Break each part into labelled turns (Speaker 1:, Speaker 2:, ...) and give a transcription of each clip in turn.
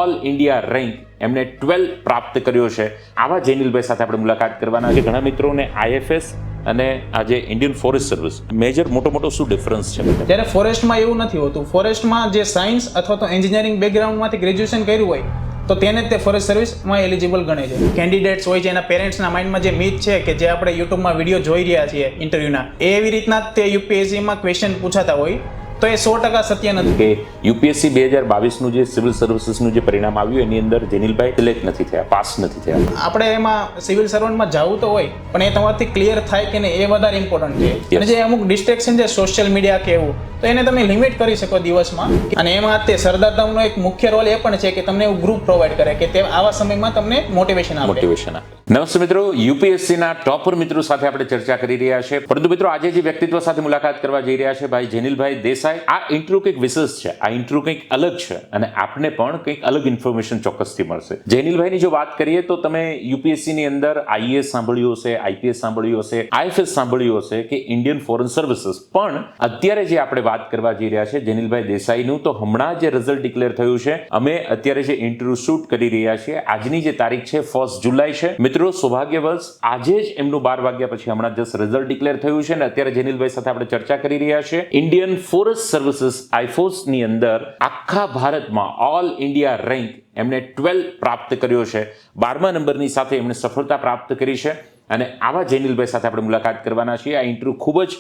Speaker 1: All India rank એમણે 12 પ્રાપ્ત કર્યો છે. આવા જેનિલભાઈ સાથે આપણે મુલાકાત કરવાના છે. ઘણા મિત્રોને આઈએફએસ અને આજે ઇન્ડિયન ફોરેસ્ટ સર્વિસ મેજર મોટો શું ડિફરન્સ છે?
Speaker 2: ત્યારે ફોરેસ્ટમાં એવું નથી હોતું. ફોરેસ્ટમાં જે સાયન્સ અથવા તો એન્જિનિયરિંગ બેકગ્રાઉન્ડમાંથી ગ્રેજ્યુએશન કર્યું હોય તો તેને તે ફોરેસ્ટ સર્વિસમાં એલિજિબલ ગણે છે. કેન્ડિડેટ્સ હોય છે એના પેરેન્ટ્સના માઇન્ડમાં જે મિથ છે કે જે આપણે યુટ્યુબમાં વિડીયો જોઈ રહ્યા છીએ ઇન્ટરવ્યુના, એવી રીતના તે યુપીએસસીમાં ક્વેશ્ચન પૂછાતા હોય તો એ 100% સત્ય નથી.
Speaker 1: કે યુપીએસસી 2022નું જે સિવિલ સર્વિસીસનું જે પરિણામ આવ્યું એની અંદર જેનિલભાઈ સિલેક્ટ નથી થયા, પાસ નથી થયા.
Speaker 2: આપણે એમાં સિવિલ સર્વન્ટમાં જવું તો હોય પણ એ તમારાથી ક્લિયર થાય કે નહીં એ વધારે ઇમ્પોર્ટન્ટ છે. અને જે અમુક ડિસ્ટ્રેક્શન છે સોશિયલ મીડિયા કે એવું, તો એને તમે લિમિટ કરી શકો દિવસમાં. અને એમાં તે સરદાર ધામનો એક મુખ્ય રોલ એ પણ છે કે તમને એવું ગ્રુપ પ્રોવાઈડ કરે કે તે આવા સમયમાં તમને મોટિવેશન આપે.
Speaker 1: નમસ્તે મિત્રો, યુપીએસસીના ટોપર મિત્રો સાથે આપણે ચર્ચા કરી રહ્યા છે. પરંતુ મિત્રો આજે જે વ્યક્તિત્વ સાથે મુલાકાત કરવા જઈ રહ્યા છે ભાઈ જેનિલભાઈ દેસાઈ, આ ઇન્ટરવ્યુ કંઈક વિશેષ છે, આ ઇન્ટરવ્યુ કંઈક અલગ છે અને આપને પણ કંઈક અલગ ઇન્ફોર્મેશન ચોક્કસથી મળશે. જેનિલભાઈની જો વાત કરીએ તો તમે યુપીએસસી ની અંદર આઈએએસ સાંભળ્યું હશે, આઈપીએસ સાંભળ્યું હશે, આઈએફએસ સાંભળ્યું હશે કે ઇન્ડિયન ફોરેન સર્વિસીસ. પણ અત્યારે જે આપણે વાત કરવા જઈ રહ્યા છે જેનિલભાઈ દેસાઈનું, તો હમણાં જે રિઝલ્ટ ડિક્લેર થયું છે, અમે અત્યારે જે ઇન્ટરવ્યુ શૂટ કરી રહ્યા છીએ, આજની જે તારીખ છે 1 જુલાઈ છે. મિત્રો સૌભાગ્યવશ આજે જ એમનું 12 વાગ્યા પછી હમણાં જસ્ટ રિઝલ્ટ ડિક્લેર થયું છે અને અત્યારે જેનિલભાઈ સાથે આપણે ચર્ચા કરી રહ્યા છે. ઇન્ડિયન ફોરેસ્ટ સર્વિસીસ આઈફોસ ની અંદર આખા ભારતમાં ઓલ ઇન્ડિયા રેન્ક એમણે 12 પ્રાપ્ત કર્યો છે. 12મા નંબરની સાથે એમણે સફળતા પ્રાપ્ત કરી છે. અને આવા જેનિલભાઈ સાથે આપણે મુલાકાત કરવાના છીએ. આ ઇન્ટરવ્યુ ખૂબ જ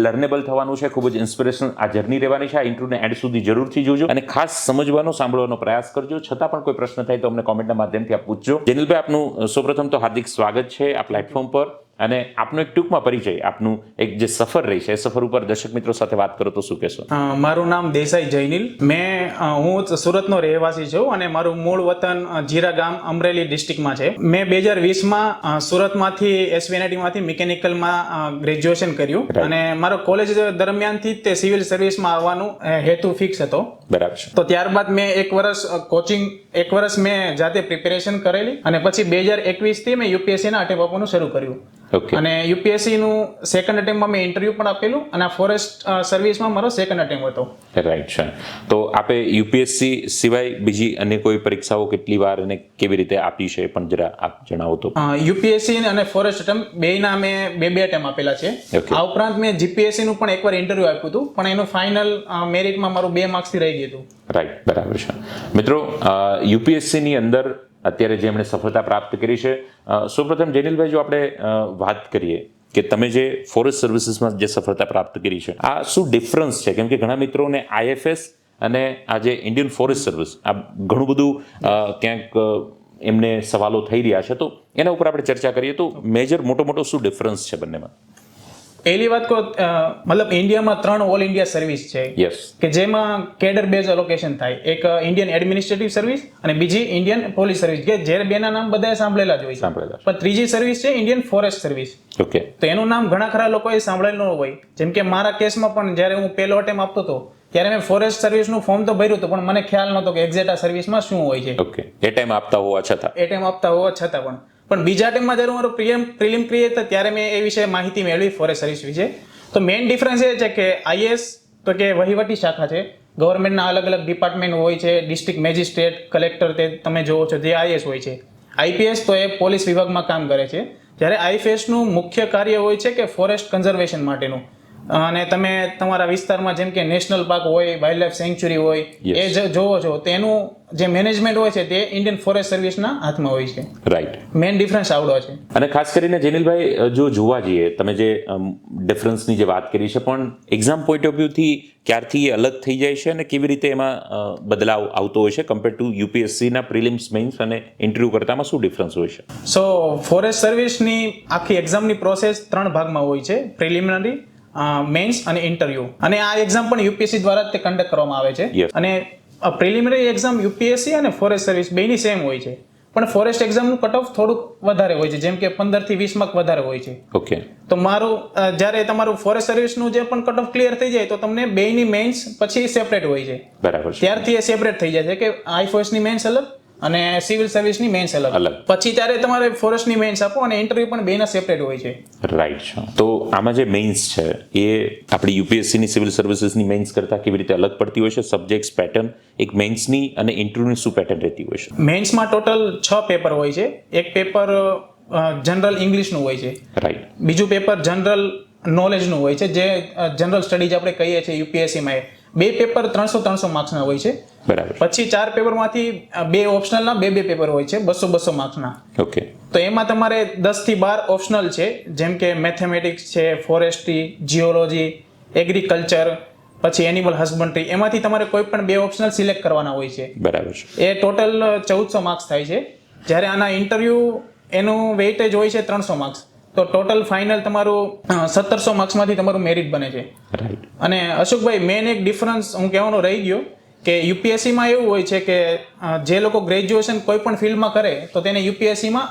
Speaker 1: લર્નેબલ થવાનું છે, ખૂબ જ ઇન્સ્પિરેશનલ આ જર્ની રહેવાની છે. આ ઇન્ટરવ્યુને એન્ડ સુધી જરૂરથી જોજો અને ખાસ સમજવાનો, સાંભળવાનો પ્રયાસ કરજો. છતાં પણ કોઈ પ્રશ્ન થાય તો અમને કોમેન્ટના માધ્યમથી આપ પૂછજો. જેનિલભાઈ, આપનું સૌપ્રથમ તો હાર્દિક સ્વાગત છે આ પ્લેટફોર્મ પર. અને આપનો એક ટૂંકમાં પરિચય, આપનું એક જે સફર રહી છે એ સફર ઉપર દર્શક મિત્રો સાથે વાત કરો તો શું કહેશો?
Speaker 2: મારું નામ દેસાઈ જયનિલ. હું સુરતનો રહેવાસી છું અને મારું મૂળ વતન જીરા ગામ અમરેલી ડિસ્ટ્રિક્ટમાં છે. મેં 2020માં સુરતમાંથી એસવીએનઆઈટીમાંથી મિકેનિકલમાં ગ્રેજ્યુએશન કર્યું અને મારો કોલેજ દરમિયાનથી તે સિવિલ સર્વિસમાં આવવાનું હેતુ ફિક્સ હતો.
Speaker 1: બરાબર છે.
Speaker 2: તો ત્યારબાદ મેં એક વર્ષ મેં જાતે પ્રિપેરેશન કરેલી અને પછી 2021 થી મેં યુપીએસસીના અટેમ્પ આપવાનું શરૂ કર્યું. અને યુપીએસસી નું સેકન્ડ અટેમ્પમાં મેં ઇન્ટરવ્યુ પણ આપેલું અને ફોરેસ્ટ સર્વિસમાં મારો સેકન્ડ અટેમ્પ હતો.
Speaker 1: રાઈટ છે. તો આપે યુપીએસસી સિવાય બીજી અન્ય કોઈ પરીક્ષાઓ કેટલી વાર અને કેવી રીતે આપી છે પણ જરા આપ જણાવો તો.
Speaker 2: યુપીએસસી અને ફોરેસ્ટ અટેમ્પ બેયના મેં બે અટેમ્પ આપેલા છે. આ ઉપરાંત મેં જીપીએસસી નું પણ એકવાર ઇન્ટરવ્યુ આપ્યું હતું પણ એનું ફાઇનલ મેરિટમાં મારું 2 માર્ક્સથી રહી ગયું હતું.
Speaker 1: રાઈટ, બરાબર છે. મિત્રો યુપીએસસી ની અંદર અત્યારે જે એમણે સફળતા પ્રાપ્ત કરી છે, સૌપ્રથમ જેનિલભાઈ જો આપણે વાત કરીએ કે તમે જે ફોરેસ્ટ સર્વિસીસમાં જે સફળતા પ્રાપ્ત કરી છે, આ શું ડિફરન્સ છે? કેમ કે ઘણા મિત્રોને આઈએફએસ અને આ જે ઇન્ડિયન ફોરેસ્ટ સર્વિસ આ ઘણું બધું ક્યાંક એમને સવાલો થઈ રહ્યા છે, તો એના ઉપર આપણે ચર્ચા કરીએ તો મેજર મોટો શું ડિફરન્સ છે બંનેમાં?
Speaker 2: પહેલી વાત કહો, મતલબ ઇન્ડિયામાં 3 ઓલ ઇન્ડિયા સર્વિસ છે કે જેમાં કેડર બેઝ એલોકેશન થાય. એક ઇન્ડિયન એડમિનિસ્ટ્રેટિવ સર્વિસ અને બીજી ઇન્ડિયન પોલીસ સર્વિસ, કે જે બેના નામ બધાએ સાંભળેલા જ હોય છે. પણ ત્રીજી સર્વિસ છે ઇન્ડિયન ફોરેસ્ટ સર્વિસ.
Speaker 1: ઓકે.
Speaker 2: તો એનું નામ ઘણા ખરા લોકોએ સાંભળેલું હોય. જેમ કે મારા કેસમાં પણ જ્યારે હું પહેલો અટેમ્પ આપતો હતો ત્યારે મેં ફોરેસ્ટ સર્વિસનું ફોર્મ તો ભર્યું હતું પણ મને ખ્યાલ નહોતો કે એક્ઝેક્ટ આ સર્વિસમાં શું હોય છે.
Speaker 1: ઓકે. એ ટાઈમ આપતા હોવા છતાં
Speaker 2: પણ બીજા ટાઈમમાં જ્યારે મારું પ્રિલિમ ક્લિયર થયું ત્યારે મેં એ વિશે માહિતી મેળવી ફોરેસ્ટ સર્વિસ વિશે. તો મેઇન ડિફરન્સ એ છે કે આઈએએસ તો કે વહીવટી શાખા છે, ગવર્મેન્ટના અલગ અલગ ડિપાર્ટમેન્ટ હોય છે, ડિસ્ટ્રિક્ટ મેજિસ્ટ્રેટ, કલેક્ટર તે તમે જોવો છો જે આઈએએસ હોય છે. આઈપીએસ તો એ પોલીસ વિભાગમાં કામ કરે છે. જ્યારે આઈએફએસનું મુખ્ય કાર્ય હોય છે કે ફોરેસ્ટ કન્ઝર્વેશન માટેનું. અને તમે તમારા વિસ્તારમાં જેમ કે નેશનલ પાર્ક હોય, વાઇલ્ડ લાઇફ સેન્ચ્યુરી હોય, એ જોવો છો તેનું જે મેનેજમેન્ટ હોય છે તે ઇન્ડિયન ફોરેસ્ટ સર્વિસના હાથમાં હોય છે.
Speaker 1: રાઈટ.
Speaker 2: મેઇન ડિફરન્સ આવડો છે.
Speaker 1: અને ખાસ કરીને જેનિલભાઈ જો જોવા જઈએ, તમે જે ડિફરન્સની જે વાત કરી છે, પણ એક્ઝામ પોઈન્ટ ઓફ વ્યૂથી ક્યારથી એ અલગ થઈ જાય છે અને કેવી રીતે એમાં બદલાવ આવતો હોય છે કમ્પેર ટુ યુપીએસસીના પ્રિલિમ્સ, મેઇન્સ અને ઇન્ટરવ્યુ કરતામાં શું ડિફરન્સ હોય છે?
Speaker 2: સો ફોરેસ્ટ સર્વિસની આખી એક્ઝામની પ્રોસેસ 3 ભાગમાં હોય છે: પ્રિલિમિનરી, મેઇન્સ અને ઇન્ટરવ્યુ. અને આ એક્ઝામ પણ યુપીએસસી દ્વારા તે કન્ડક્ટ કરવામાં આવે છે. અને પ્રિલિમિનરી એક્ઝામ યુપીએસસી અને ફોરેસ્ટ સર્વિસ બેની સેમ હોય છે, પણ ફોરેસ્ટ એક્ઝામનું કટ ઓફ થોડુંક વધારે હોય છે, જેમ કે 15 થી 20 માર્ક વધારે હોય છે.
Speaker 1: ઓકે.
Speaker 2: તો જ્યારે તમારું ફોરેસ્ટ સર્વિસનું જે પણ કટ ઓફ ક્લિયર થઈ જાય તો તમને બેની મેઇન્સ પછી સેપરેટ હોય છે.
Speaker 1: બરાબર.
Speaker 2: ત્યારથી એ સેપરેટ થઈ જાય છે કે આઈફોએસની મેઇન્સ અલગ અને સિવિલ સર્વિસની મેન્સ અલગ. પછી ત્યારે તમારે ફોરેસ્ટની મેન્સ આપો અને ઇન્ટરવ્યુ પણ બેના સેપરેટ હોય છે.
Speaker 1: રાઈટ છે. તો આમાં જે મેન્સ છે એ આપણી યુપીએસસીની સિવિલ સર્વિસીસની મેન્સ કરતાં કેવી રીતે અલગ પડતી હોય છે? સબ્જેક્ટ્સ પેટર્ન એક મેન્સની અને ઇન્ટરવ્યુની શું પેટર્ન રહેતી હોય છે?
Speaker 2: મેન્સમાં ટોટલ 6 પેપર હોય છે. એક પેપર જનરલ ઇંગ્લિશનું હોય છે.
Speaker 1: રાઈટ.
Speaker 2: બીજું પેપર જનરલ નોલેજનું હોય છે, જે જનરલ સ્ટડીઝ આપણે કહીએ છીએ યુપીએસસીમાં. 2 પેપર 300 માર્ક્સના હોય છે.
Speaker 1: બરાબર.
Speaker 2: પછી 4 પેપરમાંથી 2 ઓપ્શનલના 2 પેપર હોય છે 200 માર્ક્સના.
Speaker 1: ઓકે.
Speaker 2: તો એમાં તમારે 10 થી 12 ઓપ્શનલ છે, જેમ કે મેથેમેટિક્સ છે, ફોરેસ્ટ્રી, જીઓલોજી, એગ્રીકલ્ચર, પછી એનિમલ હસબન્ડરી. એમાંથી તમારે કોઈ પણ 2 ઓપ્શનલ સિલેક્ટ કરવાના હોય છે.
Speaker 1: બરાબર છે.
Speaker 2: એ ટોટલ 1400 માર્ક્સ થાય છે. જ્યારે આના ઇન્ટરવ્યુ એનું વેઇટેજ હોય છે 300 માર્ક્સ. તો ટોટલ ફાઇનલ તમારું 1700 માર્ક્સમાંથી તમારું મેરિટ બને છે.
Speaker 1: રાઈટ.
Speaker 2: અને અશોકભાઈ, મેન એક ડિફરન્સ હું કહેવાનો રહી ગયો કે યુપીએસસીમાં એવું હોય છે કે જે લોકો ગ્રેજ્યુએશન કોઈ પણ ફિલ્ડમાં કરે તો તેને યુપીએસસીમાં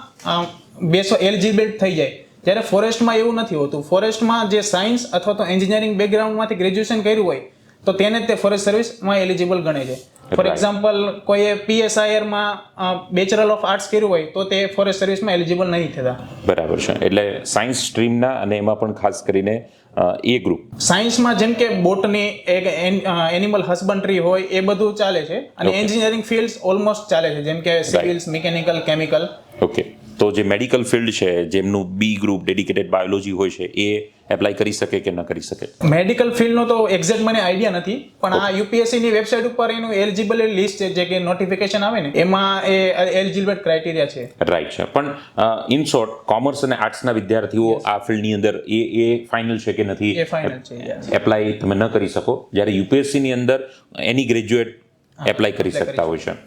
Speaker 2: એલિજિબલ થઈ જાય. જ્યારે ફોરેસ્ટમાં એવું નથી હોતું. ફોરેસ્ટમાં જે સાયન્સ અથવા તો એન્જિનિયરિંગ બેકગ્રાઉન્ડમાંથી ગ્રેજ્યુએશન કર્યું હોય તો તેને તે ફોરેસ્ટ સર્વિસમાં એલિજિબલ ગણે છે. ફોર એક્ઝામ્પલ, કોઈએ પીએસઆઈઆરમાં બેચરલ ઓફ આર્ટ્સ કર્યું હોય તો તે ફોરેસ્ટ સર્વિસમાં એલિજિબલ નહીં થતા.
Speaker 1: બરાબર છે. એટલે સાયન્સ સ્ટ્રીમના અને એમાં પણ ખાસ કરીને એ ગ્રુપ
Speaker 2: સાયન્સમાં જેમ કે બોટની, એનિમલ હસબન્ડરી હોય એ બધું ચાલે છે. અને એન્જિનિયરિંગ ફિલ્ડ્સ ઓલમોસ્ટ ચાલે છે, જેમ કે સિવિલ્સ, મિકેનિકલ, કેમિકલ.
Speaker 1: ઓકે. તો જે મેડિકલ ફિલ્ડ છે, જેમનું બી ગ્રુપ ડેડિકેટેડ બાયોલોજી હોય છે, એ એપ્લાય કરી શકે કે ન કરી શકે?
Speaker 2: મેડિકલ ફિલ્ડનો તો એક્ઝેક્ટ મને આઈડિયા નથી, પણ આ યુપીએસસીની વેબસાઇટ ઉપર એનું એલિજિબલ લિસ્ટ છે, જે કે નોટિફિકેશન આવે ને એમાં એ એલિજિબલ ક્રાઇટેરિયા છે.
Speaker 1: રાઈટ છે. પણ ઇન શોર્ટ, કોમર્સ અને આર્ટ્સના વિદ્યાર્થીઓ આ ફિલ્ડની અંદર એ ફાઇનલ છે કે નથી?
Speaker 2: એ ફાઇનલ છે.
Speaker 1: એપ્લાય તમે ન કરી શકો. જ્યારે યુપીએસસીની અંદર એની ગ્રેજ્યુએટ એપ્લાય કરી શકતા હોય છે.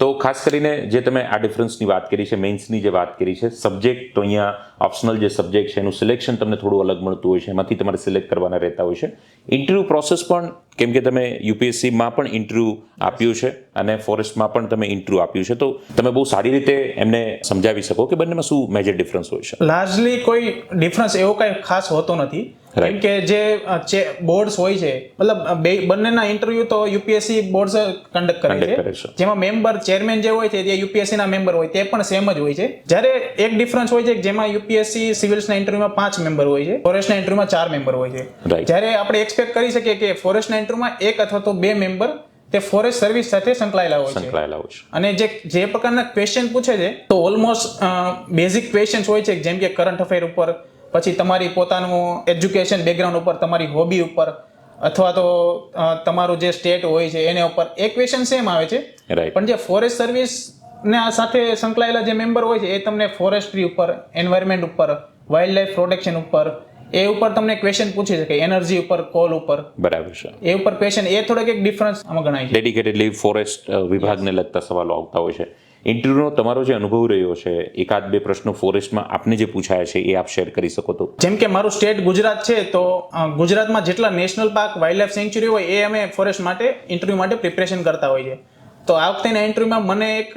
Speaker 1: તો ખાસ કરીને જે તમે આ ડિફરન્સની વાત કરી છે, મેન્સની જે વાત કરી છે, સબ્જેક્ટ તો અહીંયા ઓપ્શનલ જે સબ્જેક્ટ છે એનું સિલેક્શન તમને થોડું અલગ મળતું હોય છે, એમાંથી તમારે સિલેક્ટ કરવાના રહેતા હોય છે. ઇન્ટરવ્યૂ પ્રોસેસ પણ, કેમ કે તમે યુપીએસસીમાં પણ ઇન્ટરવ્યૂ આપ્યું છે અને ફોરેસ્ટમાં પણ તમે ઇન્ટરવ્યૂ આપ્યું છે, તો તમે બહુ સારી રીતે એમને સમજાવી શકો કે બંનેમાં શું મેજર ડિફરન્સ હોય છે?
Speaker 2: લાર્જલી કોઈ ડિફરન્સ એવો કંઈ ખાસ હોતો નથી. કેમ કે જે બોર્ડ્સ હોય છે, મતલબ બંનેના ઇન્ટરવ્યુ તો યુપીએસસી બોર્ડ્સ કન્ડક્ટ કરે છે, જેમાં મેમ્બર, ચેરમેન જે હોય છે તે યુપીએસસીના મેમ્બર હોય, તે પણ સેમ જ હોય છે. જ્યારે એક ડિફરન્સ હોય છે જેમાં યુપીએસસી સિવિલ્સના ઇન્ટરવ્યુમાં 5 મેમ્બર હોય છે, ફોરેસ્ટના ઇન્ટરવ્યુમાં 4 મેમ્બર હોય છે. જ્યારે આપણે એક્સપેક્ટ કરી શકીએ કે ફોરેસ્ટના ઇન્ટરવ્યુમાં 1 અથવા તો 2 મેમ્બર તે ફોરેસ્ટ સર્વિસ સાથે સંકળાયેલા હોય છે. અને જે પ્રકારના ક્વેશ્ચન પૂછે છે તો ઓલમોસ્ટ બેઝિક ક્વેશ્ચન્સ હોય છે, જેમ કે કરંટ અફેર ઉપર, પછી તમારી પોતાનું એજ્યુકેશન બેકગ્રાઉન્ડ ઉપર, તમારી હોબી ઉપર, અથવા તો તમારું જે સ્ટેટ હોય છે એના ઉપર એ ક્વેશ્ચન સેમ આવે છે. પણ જે ફોરેસ્ટ સર્વિસ ને સાથે સંકળાયેલા જે મેમ્બર હોય છે એ તમને ફોરેસ્ટ્રી ઉપર, એન્વાયરમેન્ટ ઉપર, વાઇલ્ડ લાઈફ પ્રોટેક્શન ઉપર, એ ઉપર તમને ક્વેશ્ચન પૂછી શકે, એનર્જી ઉપર, કોલ ઉપર.
Speaker 1: બરાબર છે.
Speaker 2: એ ઉપર ક્વેશ્ચન, એ થોડોક એક ડિફરન્સ આમાં ગણાય છે.
Speaker 1: ડેડિકેટેડલી ફોરેસ્ટ વિભાગને લગતા સવાલો આવતા હોય છે. ઇન્ટરવ્યુનો તમારો જે અનુભવ રહ્યો છે, 1-2 પ્રશ્નો ફોરેસ્ટમાં આપને જે પૂછાયા છે એ આપ શેર કરી શકો તો?
Speaker 2: જેમ કે મારું સ્ટેટ ગુજરાત છે, તો ગુજરાતમાં જેટલા national park, wildlife sanctuary હોય એ અમે ફોરેસ્ટ માટે ઇન્ટરવ્યુ માટે પ્રિપરેશન કરતા હોઈએ છીએ. તો આ વખતેના ઇન્ટરવ્યુમાં મને એક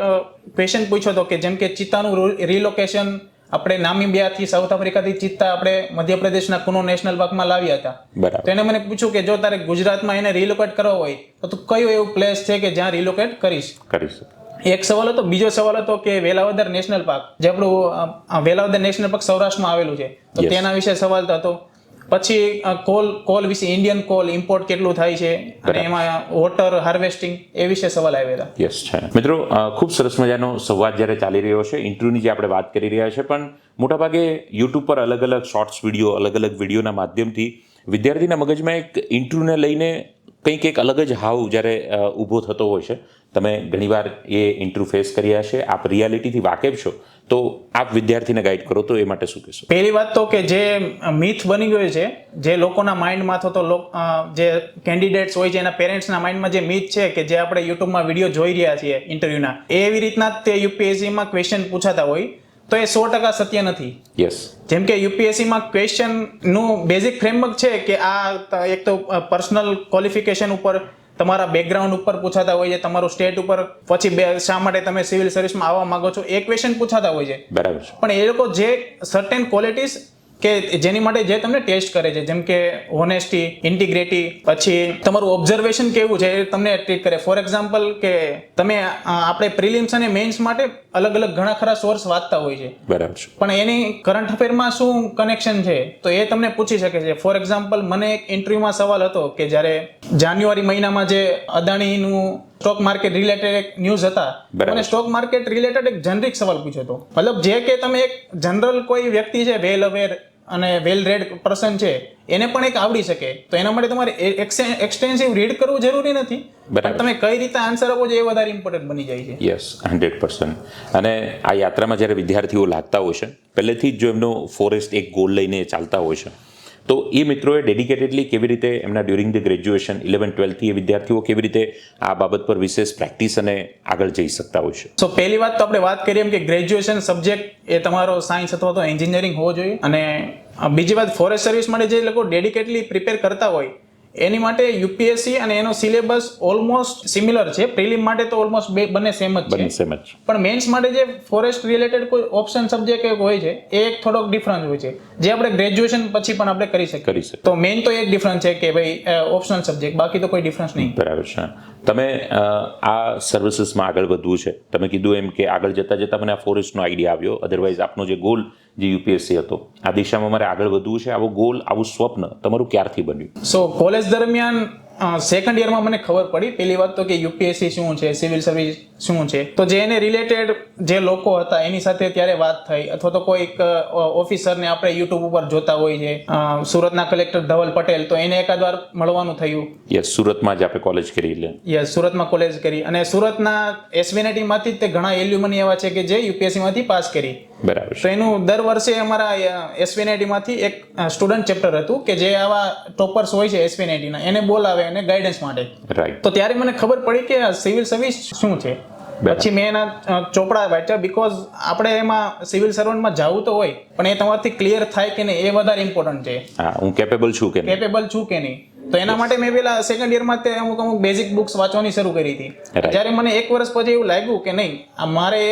Speaker 2: ક્વેશ્ચન પૂછ્યો હતો કે જેમ કે ચિત્તાનું રિલોકેશન, આપણે નામીબિયાથી, સાઉથ આફ્રિકાથી ચિત્તા આપણે મધ્યપ્રદેશના કુનો નેશનલ પાર્કમાં લાવ્યા હતા. તો એને મને પૂછ્યું કે જો તારે ગુજરાતમાં એને રિલોકેટ કરવા હોય તો તું કયું એવું પ્લેસ છે કે જ્યાં રિલોકેટ કરીશ? એક સવાલ હતો. બીજો સવાલ હતો કે વેલાવદર નેશનલ પાર્ક, જે આપણું વેલાવદર નેશનલ પાર્ક સૌરાષ્ટ્રમાં આવેલું છે, તો તેના વિશે સવાલ હતો. પછી કોલ વિશે, ઇન્ડિયન કોલ ઇમ્પોર્ટ કેટલું થાય છે અને એમાં વોટર હાર્વેસ્ટિંગ, એ વિશે સવાલ આવ્યા હતા.
Speaker 1: યસ છે. મિત્રો, ખૂબ સરસ મજાનો સંવાદ જ્યારે ચાલી રહ્યો છે, ઇન્ટરવ્યુની જે આપણે વાત કરી રહ્યા છે, પણ મોટાભાગે યુટ્યુબ પર અલગ અલગ શોર્ટ્સ વિડીયો, અલગ અલગ વિડીયોના માધ્યમથી વિદ્યાર્થીના મગજમાં એક ઇન્ટરવ્યુને લઈને કંઈક એક અલગ જ હાવ જ્યારે ઊભો થતો હોય છે. તમે ઘણીવાર એ ઇન્ટરવ્યુ ફેસ કર્યા છે, આપ રિયાલિટીથી વાકેફ છો, તો આપ વિદ્યાર્થીને ગાઈડ કરો તો એ માટે શું કહેશો?
Speaker 2: પહેલી વાત તો કે જે મિથ બની ગયું છે, જે લોકોના માઇન્ડમાં અથવા તો જે કેન્ડિડેટ્સ હોય છે એના પેરેન્ટ્સના માઇન્ડમાં જે મિથ છે કે જે આપણે યુટ્યુબમાં વિડીયો જોઈ રહ્યા છીએ ઇન્ટરવ્યુના, એવી રીતના તે યુપીએસસીમાં ક્વેશ્ચન પૂછાતા હોય, તો એ 100% સત્ય નથી.
Speaker 1: યસ. જેમ
Speaker 2: કે યુપીએસસીમાં ક્વેશ્ચનનું બેઝિક ફ્રેમવર્ક છે કે આ એક તો પર્સનલ ક્વોલિફિકેશન ઉપર, તમારા બેકગ્રાઉન્ડ ઉપર પૂછાતા હોય છે, તમારું સ્ટેટ ઉપર, પછી શા માટે તમે સિવિલ સર્વિસમાં આવવા માંગો છો, એ ક્વેશ્ચન પૂછાતા હોય છે.
Speaker 1: બરાબર.
Speaker 2: પણ એ લોકો જે સર્ટેન ક્વોલિટીઝ કે જેની માટે જે તમને ટેસ્ટ કરે છે, જેમ કે હોનેસ્ટી, ઇન્ટિગ્રિટી, પછી તમારું ઓબ્ઝર્વેશન કેવું છે એ તમને ટ્રીટ કરે. ફોર એક્ઝામ્પલ કે તમે આપણે પ્રિલિમ્સ અને મેઇન્સ માટે અલગ અલગ ઘણા ખરા સોર્સ વાંચતા હોય છે,
Speaker 1: બરાબર છે,
Speaker 2: પણ એની કરંટ અફેરમાં શું કનેક્શન છે તો એ તમને પૂછી શકે છે. ફોર એક્ઝામ્પલ મને એક ઇન્ટરવ્યુમાં સવાલ હતો કે જ્યારે જાન્યુઆરી મહિનામાં જે અદાણીનું સ્ટોક માર્કેટ રિલેટેડ એક ન્યૂઝ હતા, મને સ્ટોક માર્કેટ રિલેટેડ એક જનરિક સવાલ પૂછ્યો હતો. મતલબ જે કે તમે એક જનરલ કોઈ વ્યક્તિ છે, વેલ અવેર અને વેલ રેડ પર્સન છે, એને પણ એક આવડી શકે. તો એના માટે તમારે એક્સટેન્સિવ રીડ કરવું જરૂરી નથી, પણ તમે કઈ રીતે આન્સર આપો છો એ વધારે ઇમ્પોર્ટન્ટ બની જાય છે.
Speaker 1: યસ, 100%. અને આ યાત્રામાં જ્યારે વિદ્યાર્થીઓ લાગતા હોય છે, પહેલેથી જ જો એમનો ફોરેસ્ટ એક ગોલ લઈને ચાલતા હોય છે, તો એ મિત્રોએ ડેડિકેટેડલી કેવી રીતે એમના ડ્યુરિંગ ધ ગ્રેજ્યુએશન 11-12થી એ વિદ્યાર્થીઓ કેવી રીતે આ બાબત પર વિશેષ પ્રેક્ટિસ અને આગળ જઈ શકતા હોય છે.
Speaker 2: સો પહેલી વાત તો આપણે વાત કરીએ એમ કે ગ્રેજ્યુએશન સબ્જેક્ટ એ તમારો સાયન્સ અથવા તો એન્જિનિયરિંગ હોવો જોઈએ. અને બીજી વાત, ફોરેસ્ટ સર્વિસ માટે જે લોકો ડેડિકેટલી પ્રિપેર કરતા હોય એની માટે યુપીએસસી અને એનો સિલેબસ ઓલમોસ્ટ સિમિલર છે. પ્રિલિમ માટે તો ઓલમોસ્ટ બંને સેમ જ છે, પણ મેન્સ માટે જે ફોરેસ્ટ રિલેટેડ કોઈ ઓપ્શન સબ્જેક્ટ હોય છે એ એક થોડોક ડિફરન્સ હોય છે, જે આપણે ગ્રેજ્યુએશન પછી પણ આપણે કરી શકીએ. તો મેઇન તો એક ડિફરન્સ છે કે ભાઈ ઓપ્શનલ સબ્જેક્ટ, બાકી તો કોઈ ડિફરન્સ નહીં.
Speaker 1: બરાબર છે. તમે આ સર્વિસીસમાં આગળ વધવું છે, તમે કીધું એમ કે આગળ જતા જતા મને આ ફોરેસ્ટનો આઈડિયા આવ્યો, અધરવાઇઝ આપનો જે ગોલ જે યુપીએસસી હતો, આ દિશામાં મારે આગળ વધવું છે, આવો ગોલ, આવું સ્વપ્ન તમારું ક્યારથી બન્યું?
Speaker 2: સો કોલેજ દરમિયાન સેકન્ડ યરમાં મને ખબર પડી પહેલી વાત તો કે યુપીએસસી શું છે, સિવિલ સર્વિસ શું છે. તો જે એને રિલેટેડ જે લોકો હતા એની સાથે ત્યારે વાત થઈ, અથવા તો કોઈક ઓફિસરને આપણે યુટ્યુબ ઉપર જોતા હોય છે, સુરતના કલેક્ટર ધવલ પટેલ, તો એને એકાદ વાર મળવાનું થયું.
Speaker 1: યસ, સુરતમાં જ આપણે કોલેજ કરી લે.
Speaker 2: યસ, સુરતમાં કોલેજ કરી, અને સુરતના એસવીએનઆઈટી માંથી જ તે ઘણા એલ્યુમની એવા છે કે જે યુપીએસસી માંથી પાસ કરી.
Speaker 1: બરાબર.
Speaker 2: તો એનું દર વર્ષે અમારા એસવીએનઆઈટી માંથી એક સ્ટુડન્ટ ચેપ્ટર હતું કે જે આવા ટોપર્સ હોય છે એસવીએનઆઈટી ના, એને બોલાવે અને ગાઈડન્સ માટે.
Speaker 1: રાઈટ.
Speaker 2: તો ત્યારે મને ખબર પડી કે સિવિલ સર્વિસ શું છે. પછી મેં એના ચોપડા વાંચ્યા, બીકોઝ આપણે એમાં સિવિલ સર્વન્ટમાં જવું તો હોય, પણ એ તમારાથી ક્લિયર થાય કે નહીં એ વધારે ઇમ્પોર્ટન્ટ છે.
Speaker 1: હા, હું કેપેબલ છું કે
Speaker 2: નહીં. તો એના માટે મેં પેલા સેકન્ડ યરમાં તે અમુક બેઝિક બુક્સ વાંચવાની શરૂ કરી હતી. જ્યારે મને એક વર્ષ પછી એવું લાગ્યું કે નહીં, આ મારે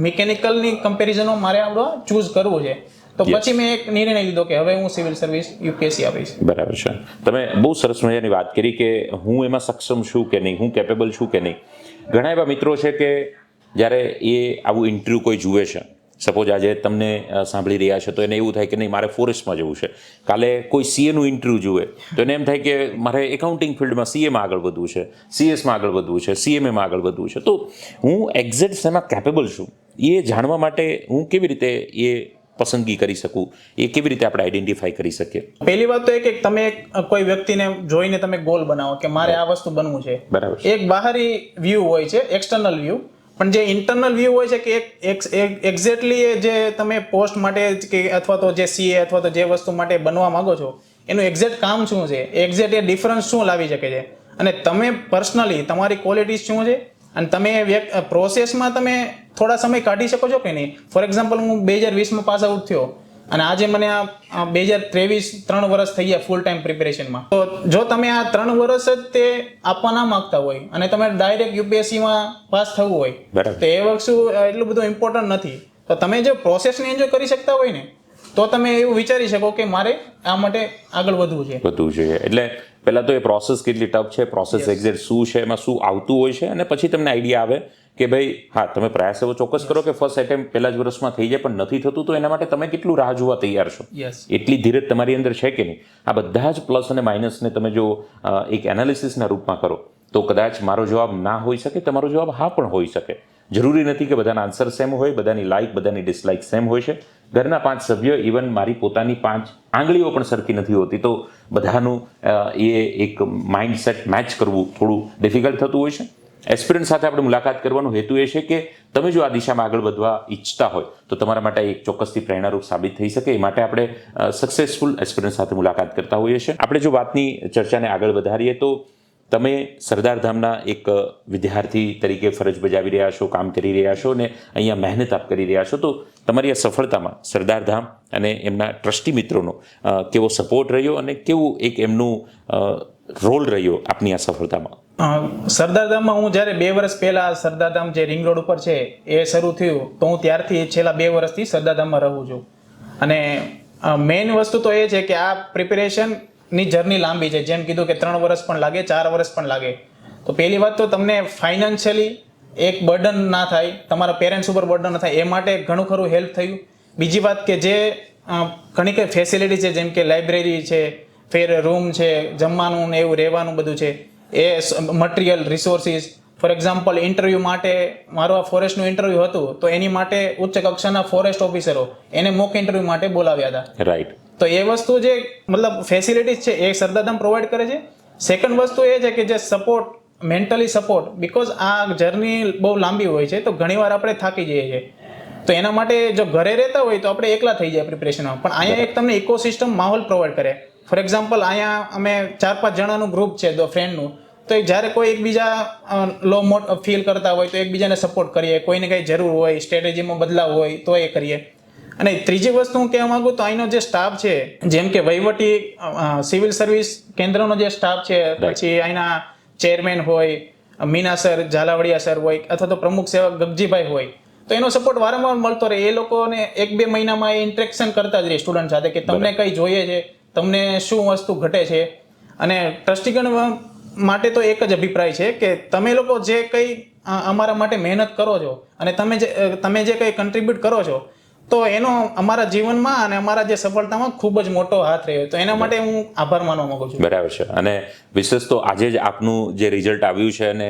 Speaker 2: મિકેનિકલની કમ્પેરિઝનમાં મારે આપણો ચૂઝ કરવું છે, તો પછી મેં એક નિર્ણય લીધો કે હવે હું સિવિલ સર્વિસ યુપીએસસી આપીશ.
Speaker 1: બરાબર છે. તમે બહુ સરસ મજાની વાત કરી કે હું એમાં સક્ષમ છું કે નહીં, હું કેપેબલ છું કે નહીં. ઘણા એવા મિત્રો છે કે જ્યારે એ આવું ઇન્ટરવ્યૂ કોઈ જુએ છે, સપોઝ આજે તમને સાંભળી રહ્યા છે તો એને એવું થાય કે નહીં મારે ફોરેસ્ટમાં જવું છે, કાલે કોઈ સીએનું ઇન્ટરવ્યૂ જુએ તો એને એમ થાય કે મારે એકાઉન્ટિંગ ફિલ્ડમાં સીએમાં આગળ વધવું છે, સીએસમાં આગળ વધવું છે, સીએમએમાં આગળ વધવું છે. તો હું એક્ઝેક્ટ શેમાં કેપેબલ છું એ જાણવા માટે હું કેવી રીતે એ પસંદગી કરી શકું, એ કેવી રીતે આપણે આઈડેન્ટિફાઈ કરી શકીએ?
Speaker 2: પહેલી વાત તો એ કે તમે કોઈ વ્યક્તિને જોઈને તમે ગોલ બનાવો કે મારે આ વસ્તુ બનવું છે.
Speaker 1: બરાબર.
Speaker 2: એક બહારી વ્યૂ હોય છે, એક્સટર્નલ વ્યૂ, પણ જે ઇન્ટરનલ વ્યૂ હોય છે કે એક્ઝેક્ટલી જે તમે પોસ્ટ માટે કે અથવા તો જે સીએ અથવા તો જે વસ્તુ માટે બનવા માંગો છો એનું એક્ઝેક્ટ કામ શું છે, એક્ઝેક્ટ એ ડિફરન્સ શું લાવી શકે છે, અને તમે પર્સનલી તમારી ક્વોલિટીઝ શું છે, અને તમે પ્રોસેસમાં તમે થોડા સમય કાઢી શકો છો કે નહીં. ફોર એક્ઝામ્પલ હું 2020માં પાસ આઉટ થયો અને આજે મને આ 2023 3 વર્ષ થઈ ગયા ફૂલ ટાઈમ પ્રિપેરેશનમાં. તો જો તમે આ 3 વર્ષ જ તે આપવા ના માંગતા હોય અને તમે ડાયરેક્ટ યુપીએસસીમાં પાસ થવું હોય તો એ વસ્તુ એટલું બધું ઇમ્પોર્ટન્ટ નથી. તો તમે જો પ્રોસેસને એન્જોય કરી શકતા હોય ને તો તમે એવું વિચારી શકો કે મારે આ માટે આગળ વધવું છે.
Speaker 1: એટલે પહેલાં તો એ પ્રોસેસ કેટલી ટફ છે, પ્રોસેસ એક્ઝેક્ટ શું છે, એમાં શું આવતું હોય છે, અને પછી તમને આઈડિયા આવે કે ભાઈ હા તમે પ્રયાસ એવો ચોક્કસ કરો કે ફર્સ્ટ એટેમ્પ પહેલા જ વર્ષમાં થઈ જાય, પણ નથી થતું તો એના માટે તમે કેટલું રાહ જોવા તૈયાર છો, એટલી ધીરજ તમારી અંદર છે કે નહીં. આ બધા જ પ્લસ અને માઇનસને તમે જો એક એનાલિસિસના રૂપમાં કરો તો કદાચ મારો જવાબ ના હોઈ શકે, તમારો જવાબ હા પણ હોઈ શકે. જરૂરી નથી કે બધાના આન્સર સેમ હોય, બધાની લાઇક બધાની ડિસલાઇક સેમ હોય છે. ઘરના 5 સભ્યો, ઇવન મારી પોતાની 5 આંગળીઓ પણ સરખી નથી હોતી, તો બધાનું એ એક માઇન્ડસેટ મેચ કરવું થોડું ડિફિકલ્ટ થતું હોય છે. એસ્પિરન્ટ સાથે આપણે મુલાકાત કરવાનો હેતુ એ છે કે તમે જો આ દિશામાં આગળ વધવા ઈચ્છતા હોય તો તમારા માટે એક ચોક્કસથી પ્રેરણારૂપ સાબિત થઈ શકે, એ માટે આપણે સક્સેસફુલ એસ્પિરન્ટ સાથે મુલાકાત કરતા હોઈએ છીએ. આપણે જો વાતની ચર્ચાને આગળ વધારીએ તો તમે સરદારધામના એક વિદ્યાર્થી તરીકે ફરજ બજાવી રહ્યા છો, કામ કરી રહ્યા છો અને અહીંયા મહેનત આપ કરી રહ્યા છો, તો તમારી આ સફળતામાં સરદારધામ અને એમના ટ્રસ્ટી મિત્રોનો કેવો સપોર્ટ રહ્યો અને કેવું એક એમનું રોલ રહ્યો આપની આ સફળતામાં?
Speaker 2: સરદારધામમાં હું જ્યારે 2 વર્ષ પહેલા સરદારધામ જે રિંગ રોડ ઉપર છે એ શરૂ થયું તો હું ત્યારથી છેલ્લા 2 વર્ષથી સરદારધામમાં રહું છું. અને મેઇન વસ્તુ તો એ છે કે આ પ્રિપેરેશનની જર્ની લાંબી છે. જેમ કીધું કે 3 વર્ષ પણ લાગે, 4 વર્ષ પણ લાગે. તો પહેલી વાત તો તમને ફાઇનાન્શિયલી એક બર્ડન ના થાય, તમારા પેરેન્ટ્સ ઉપર બર્ડન ના થાય, એ માટે ઘણું ખરું હેલ્પ થયું. બીજી વાત કે જે ઘણી કઈ ફેસિલિટી છે, જેમ કે લાઇબ્રેરી છે, ફેર રૂમ છે, જમવાનું ને એવું રહેવાનું બધું છે, એ material resources. For example interview માટે મારું આ ફોરેસ્ટનું ઇન્ટરવ્યૂ હતું, તો એની માટે ઉચ્ચ કક્ષાના ફોરેસ્ટ ઓફિસરો એને મોક ઇન્ટરવ્યૂ માટે બોલાવ્યા હતા.
Speaker 1: રાઈટ.
Speaker 2: તો એ વસ્તુ જે મતલબ ફેસિલિટીઝ છે એ સરદારધામ પ્રોવાઈડ કરે છે. સેકન્ડ વસ્તુ એ છે કે જે સપોર્ટ, મેન્ટલી સપોર્ટ, બિકોઝ આ જર્ની બહુ લાંબી હોય છે, તો ઘણીવાર આપણે થાકી જઈએ છીએ. તો એના માટે જો ઘરે રહેતા હોય તો આપણે એકલા થઈ જાય પ્રિપરેશનમાં, પણ અહીંયા એક તમને ઇકોસિસ્ટમ માહોલ પ્રોવાઈડ કરે. ફોર એક્ઝામ્પલ અહીંયા અમે 4-5 જણાનું ગ્રુપ છે તો ફ્રેન્ડનું, તો જ્યારે કોઈ એકબીજા લો ફીલ કરતા હોય તો એકબીજાને સપોર્ટ કરીએ, કોઈને કંઈ જરૂર હોય, સ્ટ્રેટેજીમાં બદલાવ હોય તો એ કરીએ. અને ત્રીજી વસ્તુ હું કહેવા માંગુ તો અહીંનો જે સ્ટાફ છે, જેમ કે વહીવટી સિવિલ સર્વિસ કેન્દ્રનો જે સ્ટાફ છે, પછી અહીંના ચેરમેન હોય મીના સર, ઝાલાવડિયા સર હોય, અથવા તો પ્રમુખ સેવક ગગજીભાઈ હોય, તો એનો સપોર્ટ વારંવાર મળતો રહે. એ લોકોને 1-2 મહિનામાં એ ઇન્ટરેક્શન કરતા જ રહે સ્ટુડન્ટ સાથે કે તમને કઈ જોઈએ છે, તમને શું વસ્તુ ઘટે છે. અને ટ્રસ્ટીગણ માટે તો એક જ અભિપ્રાય છે કે તમે લોકો જે કંઈ અમારા માટે મહેનત કરો છો અને તમે જે કંઈ કન્ટ્રીબ્યુટ કરો છો, તો એનો અમારા જીવનમાં અને અમારા જે સફળતામાં ખૂબ જ મોટો હાથ રહ્યો. તો એના માટે હું આભાર માનવા માંગુ છું.
Speaker 1: બરાબર છે. અને વિશેષ તો આજે જ આપનું જે રિઝલ્ટ આવ્યું છે અને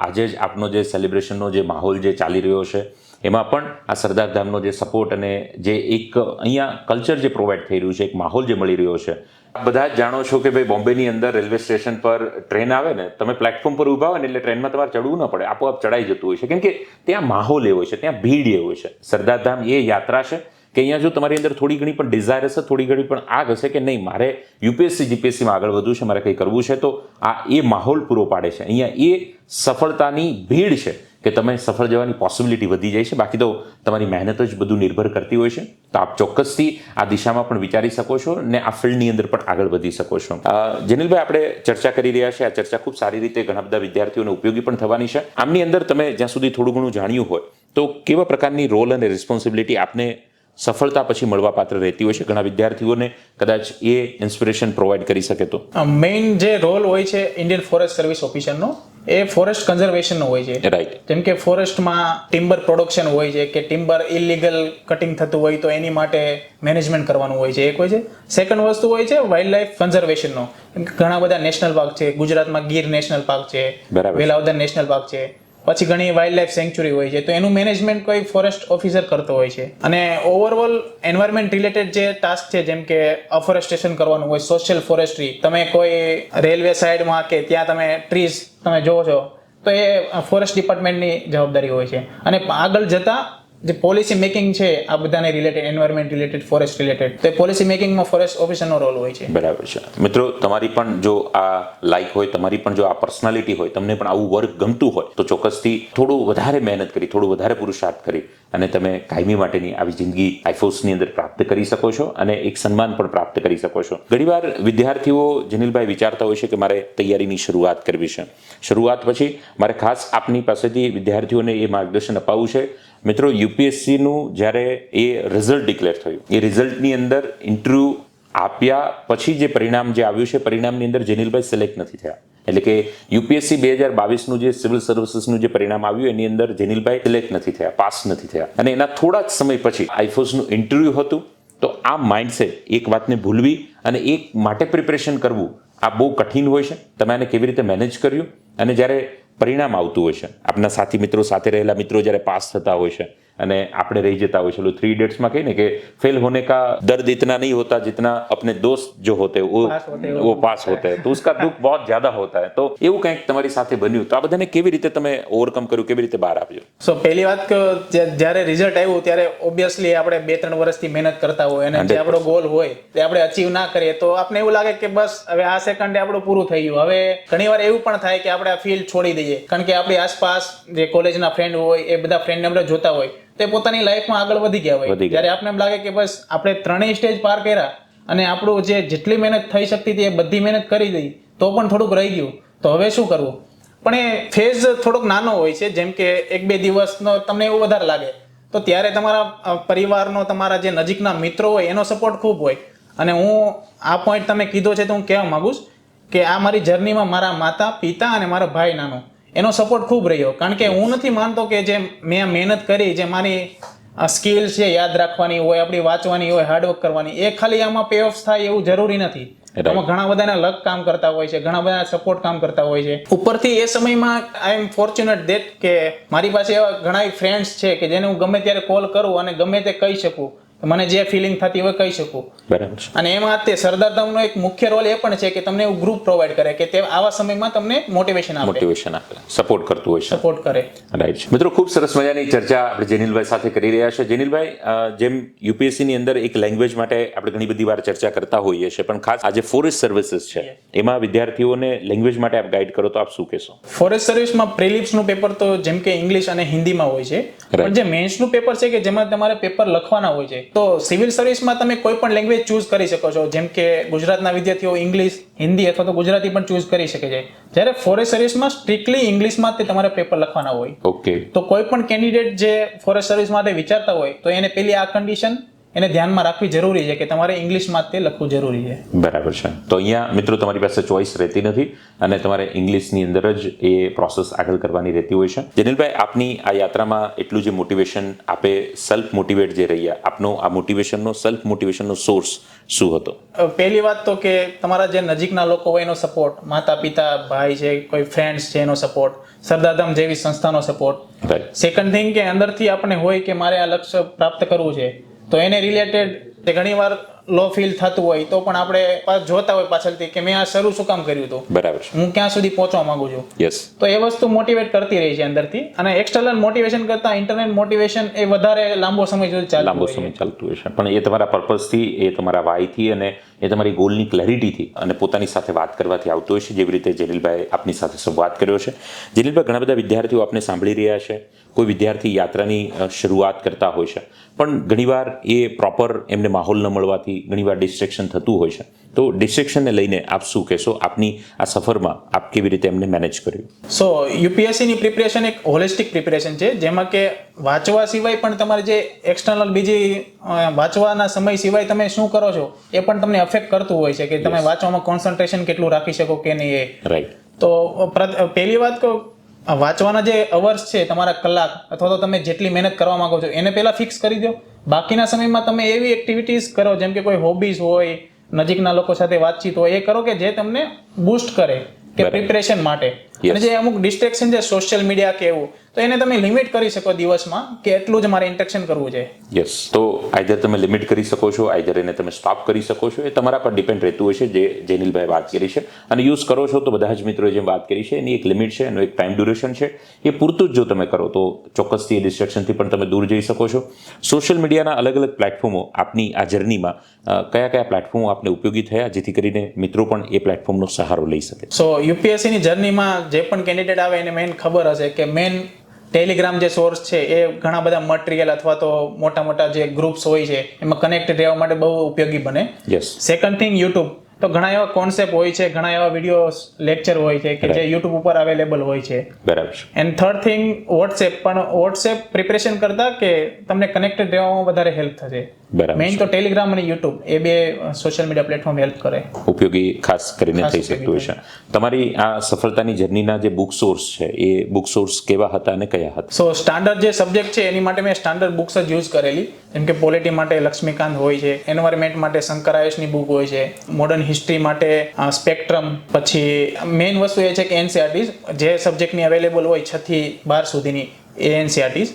Speaker 1: આજે જ આપનો જે સેલિબ્રેશનનો જે માહોલ જે ચાલી રહ્યો છે, એમાં પણ આ સરદારધામનો જે સપોર્ટ અને જે એક અહીંયા કલ્ચર જે પ્રોવાઈડ થઈ રહ્યું છે, એક માહોલ જે મળી રહ્યો છે. બધા જ જાણો છો કે ભાઈ બોમ્બેની અંદર રેલવે સ્ટેશન પર ટ્રેન આવે ને, તમે પ્લેટફોર્મ પર ઊભા હોય ને એટલે ટ્રેનમાં તમારે ચડવું ન પડે, આપોઆપ ચડાઈ જતું હોય છે, કેમ કે ત્યાં માહોલ એવો છે, ત્યાં ભીડ એવો છે. સરદારધામ એ યાત્રા છે કે અહીંયા જો તમારી અંદર થોડી ઘણી પણ ડિઝાયર હશે, થોડી ઘણી પણ આગ હશે કે નહીં મારે યુપીએસસી જીપીએસસીમાં આગળ વધવું છે, મારે કંઈ કરવું છે, તો આ એ માહોલ પૂરો પાડે છે. અહીંયા એ સફળતાની ભીડ છે કે તમે સફળ જવાની પોસિબિલિટી વધી જાય છે. બાકી તો તમારી મહેનત જ બધું નિર્ભર કરતી હોય છે. તો આપ ચોક્કસથી આ દિશામાં પણ વિચારી શકો છો ને આ ફિલ્ડની અંદર પણ આગળ વધી શકો છો. જેનિલભાઈ, આપણે ચર્ચા કરી રહ્યા છીએ. આ ચર્ચા ખૂબ સારી રીતે ઘણા બધા વિદ્યાર્થીઓને ઉપયોગી પણ થવાની છે. આમની અંદર તમે જ્યાં સુધી થોડું ઘણું જાણ્યું હોય તો કેવા પ્રકારની રોલ અને રિસ્પોન્સિબિલિટી આપને સફળતા પછી મળવાપાત્ર રહેતી હોય છે? ઘણા વિદ્યાર્થીઓને કદાચ એ ઇન્સ્પિરેશન પ્રોવાઈડ કરી શકે તો.
Speaker 2: મેઇન જે રોલ હોય છે ઇન્ડિયન ફોરેસ્ટ સર્વિસ ઓફિસરનો, એ ફોરેસ્ટ કન્ઝર્વેશનનો હોય છે.
Speaker 1: રાઈટ.
Speaker 2: જેમ કે ફોરેસ્ટમાં ટિમ્બર પ્રોડક્શન હોય છે કે ટિમ્બર ઇલીગલ કટિંગ થતું હોય તો એની માટે મેનેજમેન્ટ કરવાનું હોય છે, એક હોય છે. સેકન્ડ વસ્તુ હોય છે વાઇલ્ડ લાઈફ કન્ઝર્વેશનનો. ઘણા બધા નેશનલ પાર્ક છે, ગુજરાતમાં ગીર નેશનલ પાર્ક છે, વેલાવદર નેશનલ પાર્ક છે, પછી ઘણી વાઇલ્ડ લાઈફ સેન્ચ્યુરી હોય છે, તો એનું મેનેજમેન્ટ કોઈ ફોરેસ્ટ ઓફિસર કરતો હોય છે. અને ઓવરઓલ એન્વાયરમેન્ટ રિલેટેડ જે ટાસ્ક છે, જેમ કે અફોરેસ્ટેશન કરવાનું હોય, સોશિયલ ફોરેસ્ટ્રી, તમે કોઈ રેલવે સાઈડમાં કે ત્યાં તમે ટ્રીઝ તમે જોવો છો, તો એ ફોરેસ્ટ ડિપાર્ટમેન્ટની જવાબદારી હોય છે. અને આગળ જતા જે પોલિસી મેકિંગ છે આ બધાને related, environment related, forest related, તો પોલિસી મેકિંગમાં ફોરેસ્ટ ઓફિસરનો રોલ હોય છે.
Speaker 1: બરાબર છે. મિત્રો, તમારી પણ જો આ લાઈક હોય, તમારી પણ જો આ પર્સનાલિટી હોય, તમને પણ આવું વર્ક ગમતું હોય તો ચોક્કસથી થોડું વધારે મહેનત કરી, થોડું વધારે પુરુષાર્થ કરી અને તમે કાયમી માટેની આવી જિંદગી આઈફોર્સની અંદર પ્રાપ્ત કરી શકો છો અને એક સન્માન પણ પ્રાપ્ત કરી શકો છો. ઘણીવાર વિદ્યાર્થીઓ જેનિલભાઈ વિચારતા હોય છે કે મારે તૈયારીની શરૂઆત કરવી છે. શરૂઆત પછી મારે ખાસ આપની પાસેથી વિદ્યાર્થીઓને એ માર્ગદર્શન અપાવવું છે. મિત્રો, યુપીએસસીનું જ્યારે એ રિઝલ્ટ ડિક્લેર થયું, એ રિઝલ્ટની અંદર ઇન્ટરવ્યૂ આપ્યા પછી જે પરિણામ જે આવ્યું છે, પરિણામની અંદર જેનિલભાઈ સિલેક્ટ નથી થયા. એટલે કે યુપીએસસી 2022નું જે સિવિલ સર્વિસીસનું જે પરિણામ આવ્યું એની અંદર જેનિલભાઈ સિલેક્ટ નથી થયા, પાસ નથી થયા. અને એના થોડા જ સમય પછી આઈફોર્સનું ઇન્ટરવ્યૂ હતું. તો આ માઇન્ડસેટ, એક વાતને ભૂલવી અને એક માટે પ્રિપરેશન કરવું, આ બહુ કઠિન હોય છે. તમે આને કેવી રીતે મેનેજ કર્યું અને જ્યારે પરિણામ આવતું હોય છે, આપના સાથી મિત્રો, સાથે રહેલા મિત્રો જ્યારે પાસ થતા હોય છે અને આપણે રહી જતા હોય છે, 3 ઇડિયટ્સમાં કહીને કે फेल होने का दर्द इतना नहीं होता जितना अपने दोस्त जो होते हैं वो पास होते हैं, तो उसका दुख बहुत ज्यादा होता है. तो એવું કંઈક તમારી સાથે બન્યું, તો આ બધાને કેવી રીતે તમે ઓવરકમ કર્યું, કેવી રીતે બહાર આવ્યો?
Speaker 2: સો પહેલી વાત કે જ્યારે રિઝલ્ટ આવ્યું ત્યારે ઓબ્વિયસલી આપણે 2-3 વર્ષથી મહેનત કરતા હોય અને જે આપણો ગોલ હોય તે આપણે અચીવ ના કરીએ તો આપણે એવું લાગે કે બસ હવે આ સેકન્ડે આપણું પૂરું થઈ ગયું. હવે ઘણીવાર એવું પણ થાય કે આપણે આ ફિલ્ડ છોડી દઈએ, કારણ કે આપણી આસપાસ જે કોલેજના ફ્રેન્ડ હોય એ બધા ફ્રેન્ડને આપણે જોતા હોય તે પોતાની લાઈફમાં આગળ વધી ગયા હોય. ત્યારે આપણે એમ લાગે કે બસ આપણે 3 સ્ટેજ પાર કર્યા અને આપણું જે જેટલી મહેનત થઈ શકતી હતી એ બધી મહેનત કરી દઈ, તો પણ થોડુંક રહી ગયું, તો હવે શું કરવું? પણ એ ફેઝ થોડોક નાનો હોય છે, જેમ કે 1-2 દિવસનો તમને એવું વધારે લાગે. તો ત્યારે તમારા પરિવારનો, તમારા જે નજીકના મિત્રો હોય એનો સપોર્ટ ખૂબ હોય. અને હું આ પોઈન્ટ તમે કીધો છે તો હું કહેવા માંગુ છું કે આ મારી જર્નીમાં મારા માતા પિતા અને મારો ભાઈ નાનો એનો સપોર્ટ ખૂબ રહ્યો. કારણ કે હું નથી માનતો કે જે મેં મહેનત કરી, જે મારી સ્કિલ છે યાદ રાખવાની હોય, આપણી વાંચવાની હોય, હાર્ડવર્ક કરવાની, એ ખાલી આમાં પે ઓફ થાય એવું જરૂરી નથી. આમાં ઘણા બધાના લક કામ કરતા હોય છે, ઘણા બધા સપોર્ટ કામ કરતા હોય છે. ઉપરથી એ સમયમાં આઈ એમ ફોર્ચ્યુનેટ ધેટ કે મારી પાસે એવા ઘણા ફ્રેન્ડ્સ છે કે જેને હું ગમે ત્યારે કોલ કરું અને ગમે તે કહી શકું, મને જે ફિલિંગ થતી હોય કહી શકું.
Speaker 1: બરાબર.
Speaker 2: અને એમાં તે સરદાર ધામનો એક મુખ્ય રોલ એ પણ છે કે તમને એવું ગ્રુપ પ્રોવાઈડ કરે કે તે આવા સમયમાં તમને મોટિવેશન આપે,
Speaker 1: સપોર્ટ કરતું હોય છે,
Speaker 2: સપોર્ટ કરે.
Speaker 1: રાઈટ. મિત્રો, ખૂબ સરસ મજાની ચર્ચા આપણે જેનિલભાઈ સાથે કરી રહ્યા છે. જેનિલભાઈ, જેમ યુપીએસસી ની અંદર એક લેંગ્વેજ માટે આપણે ઘણી બધી વાર ચર્ચા કરતા હોઈએ છીએ, પણ ખાસ આજે ફોરેસ્ટ સર્વિસીસ છે એમાં વિદ્યાર્થીઓને લેંગ્વેજ માટે આપ ગાઈડ કરો તો આપ શું કહેશો?
Speaker 2: ફોરેસ્ટ સર્વિસમાં પ્રિલિમ્સનું પેપર તો જેમ કે ઇંગ્લિશ અને હિન્દીમાં હોય છે, પણ જે મેન્સનું પેપર છે કે જેમાં તમારે પેપર લખવાના હોય છે, તો સિવિલ સર્વિસમાં તમે કોઈ પણ લેંગ્વેજ ચૂઝ કરી શકો છો. જેમ કે ગુજરાતના વિદ્યાર્થીઓ ઇંગ્લિશ, હિન્દી અથવા તો ગુજરાતી પણ ચૂઝ કરી શકે છે. જ્યારે ફોરેસ્ટ સર્વિસમાં સ્ટ્રિક્ટલી ઇંગ્લિશમાં તે તમારે પેપર લખવાના હોય.
Speaker 1: ઓકે.
Speaker 2: તો કોઈ પણ કેન્ડિડેટ જે ફોરેસ્ટ સર્વિસ માટે વિચારતા હોય તો એને પેલી આ કન્ડિશન એને ધ્યાનમાં રાખવી જરૂરી છે કે તમારે ઇંગ્લિશમાં તે લખવું જરૂરી છે.
Speaker 1: બરાબર છે. તો અહીંયા મિત્રો તમારી પાસે ચોઈસ રહેતી નથી અને તમારે ઇંગ્લિશની અંદર જ એ પ્રોસેસ આગળ કરવાની રહેતી હોય છે. જેનિલભાઈ, આપની આ યાત્રામાં એટલું જે મોટિવેશન આપે સેલ્ફ મોટિવેટ જે રહ્યા, આપનો આ મોટિવેશનનો સેલ્ફ મોટિવેશનનો સોર્સ શું હતો?
Speaker 2: પહેલી વાત તો કે તમારા જે નજીકના લોકો હોય એનો સપોર્ટ, માતા પિતા, ભાઈ છે, કોઈ ફ્રેન્ડ્સ છે એનો સપોર્ટ, સરદારધામ જેવી સંસ્થાનો સપોર્ટ. સેકન્ડ થિંગ કે અંદરથી આપણે હોય કે મારે આ લક્ષ્ય પ્રાપ્ત કરવું છે, તો એને રિલેટેડ ઘણી વાર લો ફીલ થતું હોય તો પણ આપણે જોતા હોય પાછળથી કે મેં આ શરૂ શું કામ કર્યું હતું,
Speaker 1: બરાબર, હું
Speaker 2: ક્યાં સુધી પહોંચવા માંગુ છું.
Speaker 1: યસ.
Speaker 2: તો એ વસ્તુ મોટિવેટ કરતી રહી છે અંદરથી. અને એક્સટર્નલ મોટિવેશન કરતા ઇન્ટરનલ મોટિવેશન એ વધારે લાંબો સમય સુધી
Speaker 1: ચાલતું હોય છે. પણ એ તમારા પર્પઝથી, એ તમારા વાયથી અને એ તમારી ગોલની ક્લેરિટીથી અને પોતાની સાથે વાત કરવાથી આવતું હોય છે, જેવી રીતે જેનિલભાઈ આપની સાથે સંવાદ કર્યો છે. જેનિલભાઈ, ઘણા બધા વિદ્યાર્થીઓ આપને સાંભળી રહ્યા છે. કોઈ વિદ્યાર્થી યાત્રાની શરૂઆત કરતા હોય છે, પણ ઘણીવાર એ પ્રોપર એમને માહોલ ન મળવાથી ઘણીવાર ડિસ્ટ્રેક્શન થતું હોય છે. તો ડિસ્ટ્રેક્શનને લઈને આપ શું કહેશો? આપની આ સફરમાં આપ કેવી રીતે એમને મેનેજ કર્યું?
Speaker 2: સો યુપીએસસીની પ્રિપેરેશન એક હોલિસ્ટિક પ્રિપેરેશન છે, જેમાં કે વાંચવા સિવાય પણ તમારે જે એક્સટર્નલ બીજી વાંચવાના સમય સિવાય તમે શું કરો છો એ પણ તમને અફેક્ટ કરતું હોય છે કે તમે વાંચવામાં કોન્સન્ટ્રેશન કેટલું રાખી શકો કે નહીં એ.
Speaker 1: રાઈટ.
Speaker 2: તો પહેલી વાત કહું, વાંચવાના જે અવર્સ છે, તમારા કલાક અથવા તો તમે જેટલી મહેનત કરવા માંગો છો એને પહેલા ફિક્સ કરી દો. બાકીના સમયમાં તમે એવી એક્ટિવિટીઝ કરો, જેમ કે કોઈ હોબીઝ હોય, નજીકના લોકો સાથે વાતચીત હોય, એ કરો કે જે તમને બૂસ્ટ કરે કે પ્રિપેરેશન માટે. અને જે અમુક ડિસ્ટ્રેક્શન છે, સોશિયલ મીડિયા કે એવું, તો એને તમે લિમિટ કરી શકો દિવસમાં કે એટલું જ મારે ઇન્ટરેક્શન કરવું છે.
Speaker 1: યસ. તો આઈધર તમે લિમિટ કરી શકો છો, આઈધર એને તમે સ્ટોપ કરી શકો છો. એ તમારા પર ડિપેન્ડ રહેતું હોય છે, જે જેનિલભાઈ વાત કરી છે. અને યુઝ કરો છો તો બધા જ મિત્રોએ જેમ વાત કરી છે એની એક લિમિટ છે, એનું એક ટાઈમ ડ્યુરેશન છે. એ પૂરતું જ જો તમે કરો તો ચોક્કસથી એ ડિસ્ટ્રેક્શનથી પણ તમે દૂર જઈ શકો છો. સોશિયલ મીડિયાના અલગ અલગ પ્લેટફોર્મો આપની આ જર્નીમાં કયા કયા પ્લેટફોર્મો આપને ઉપયોગી થયા, જેથી કરીને મિત્રો પણ એ પ્લેટફોર્મનો સહારો લઈ શકે?
Speaker 2: સો યુપીએસસીની જર્નીમાં જે પણ કેન્ડિડેટ આવે એને મેઇન ખબર હશે કે મેઇન ટેલિગ્રામ જે સોર્સ છે એ ઘણા બધા મટીરિયલ અથવા તો મોટા મોટા જે ગ્રુપ્સ હોય છે એમાં કનેક્ટેડ રહેવા માટે બહુ ઉપયોગી બને. Second thing, YouTube. તો ઘણા એવા કોન્સેપ્ટ હોય છે, ઘણા એવા વિડીયો લેક્ચર હોય છે કે જે યુટ્યુબ ઉપર અવેલેબલ હોય છે.
Speaker 1: બરાબર.
Speaker 2: And third thing, WhatsApp. પણ વોટ્સએપ પ્રિપેરેશન કરતા કે તમને કનેક્ટેડ રહેવામાં વધારે હેલ્પ થશે. મેઇન તો ટેલિગ્રામ અને યુટ્યુબ, એ બે સોશિયલ મીડિયા પ્લેટફોર્મ હેલ્પ કરે,
Speaker 1: ઉપયોગી ખાસ કરીને થઈ શકતું હોય છે. તમારી આ સફળતાની જર્નીના જે બુક સોર્સ છે એ બુક સોર્સ કેવા હતા અને કયા હતા?
Speaker 2: સો સ્ટાન્ડર્ડ જે સબ્જેક્ટ છે એની માટે મેં સ્ટાન્ડર્ડ બુક્સ જ યુઝ કરેલી. જેમ કે પોલિટી માટે લક્ષ્મીકાંત હોય છે, એન્વાયરમેન્ટ માટે શંકર આયુષની બુક હોય છે, મોડર્ન હિસ્ટ્રી માટે સ્પેક્ટ્રમ. પછી મેઇન વસ્તુ એ છે કે એનસીઆરટીઝ જે સબ્જેક્ટની અવેલેબલ હોય 6 થી 12 સુધીની, એ એનસીઆરટીઝ.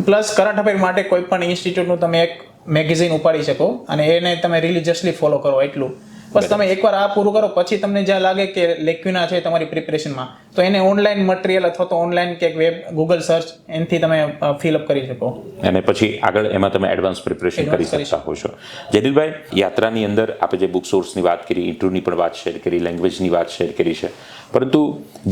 Speaker 2: પ્લસ કરંટ અફેર માટે કોઈ પણ ઇન્સ્ટિટ્યૂટનું તમે એક મેગેઝિન ઉપાડી શકો અને એને તમે રિલિજિયસલી ફોલો કરો, એટલું. બસ તમે એકવાર આ પૂરું કરો પછી તમને જ્યાં લાગે કે લેક્યુના છે તમારી પ્રિપેરેશનમાં, તો એને ઓનલાઈન મટીરિયલ અથવા તો ઓનલાઈન કે વેબ ગૂગલ સર્ચ એનાથી તમે ફિલઅપ કરી શકો
Speaker 1: અને પછી આગળ એમાં તમે એડવાન્સ પ્રિપેરેશન કરી શકતા હો છો. જેનિલભાઈ, યાત્રાની અંદર આપણે જે બુક સોર્સની વાત કરી, ઇન્ટરવ્યુની પણ વાત શેર કરી, લેંગ્વેજની વાત શેર કરી છે, પરંતુ